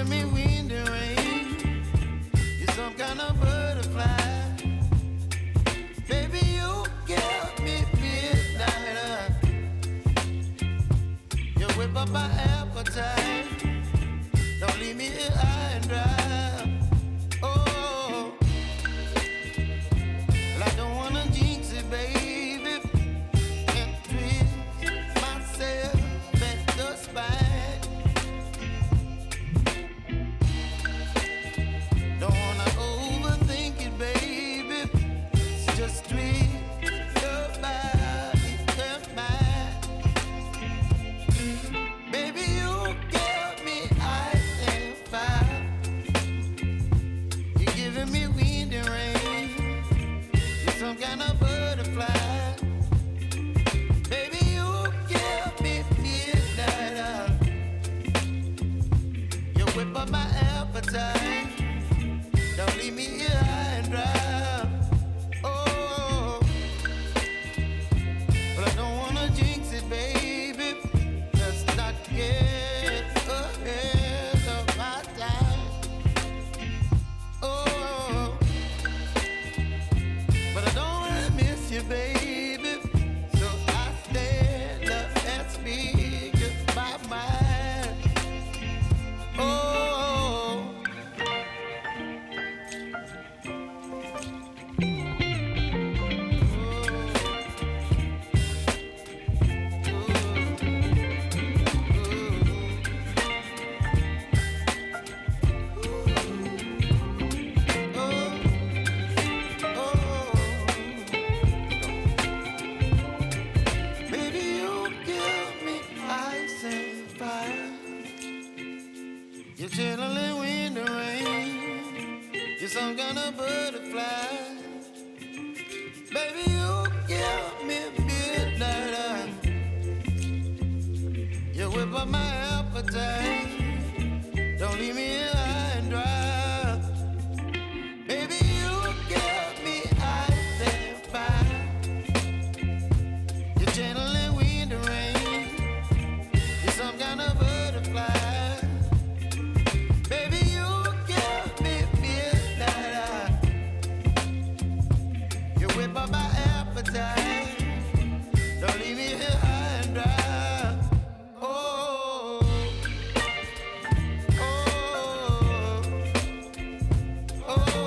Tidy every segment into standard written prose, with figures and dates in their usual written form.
giving me wind and rain. You're some kind of butterfly. Baby, you give me midnight. You whip up my appetite. Don't leave me here high and dry. Oh, well, I don't wanna jinx it, baby, and twist myself at the spine. Don't wanna overthink it, baby. It's just twist your body and mine. Baby, you give me ice and fire. You're giving me wind and rain. You're some kind of butterfly. Baby, you give me midnight. You whip up my appetite. Don't leave me here high and dry. Oh, but I don't wanna jinx it, baby. Let's not get ahead of my time. Oh, but I don't wanna miss you, baby. So I stand up and speak my mind. Oh. Baby, you give me ice and fire. You're chilling wind and rain. You're some kind of butterfly. Baby, you give me midnight. You whip up my appetite. Don't leave me here high and dry. Baby, you give me ice and fire. You're channeling wind and rain. You're some kind of butterfly. Baby, you give me midnight. You whip up my appetite. Don't leave me here high and dry. Oh, oh, oh, oh,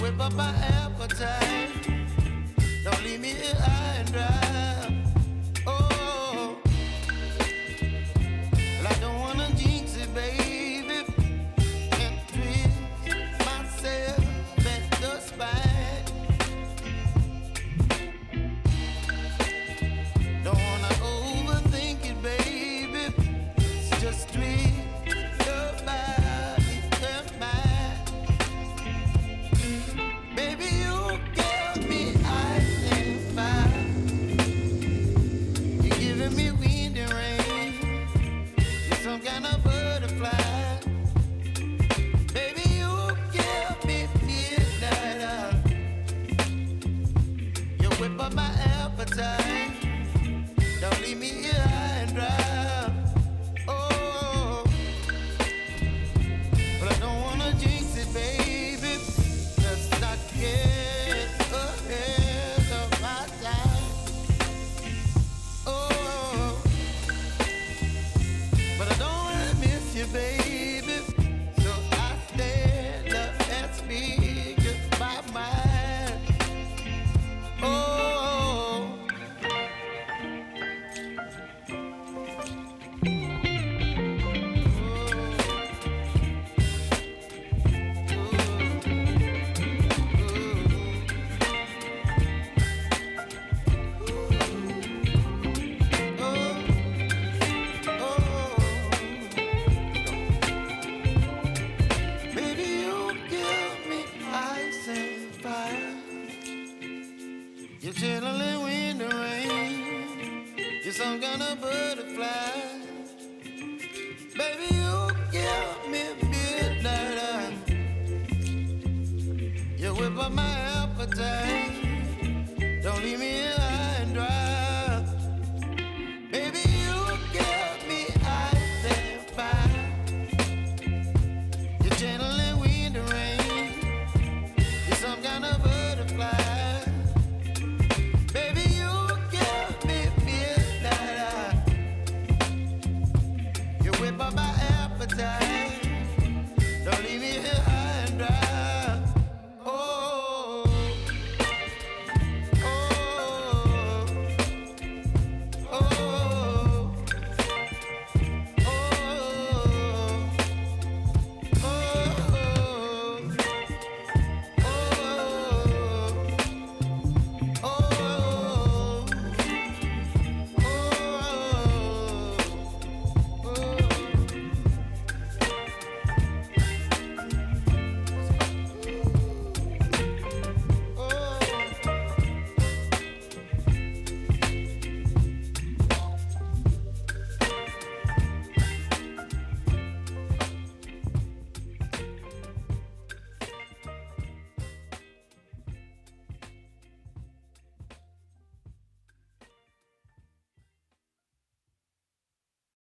whip up my appetite. Don't leave me here high and dry. Oh, well, I don't wanna jinx it, baby, and twist myself at the spine. Don't wanna overthink it, baby. It's just twist your body and mine. Baby, you give me ice and fire. You're giving me wind and rain. You're some kind of butterfly. Baby, you give me midnight. You whip up my appetite. Don't leave me here high and dry. Oh, but I don't wanna jinx it, baby. Let's not get ahead of my time. Oh, but I don't wanna miss you, baby. So I stand up and speak my mind. Oh. Baby, you give me ice and fire. You're chilling wind and rain. You're some kind of butterfly. Baby, you give me midnight. You whip up my appetite. Don't leave me here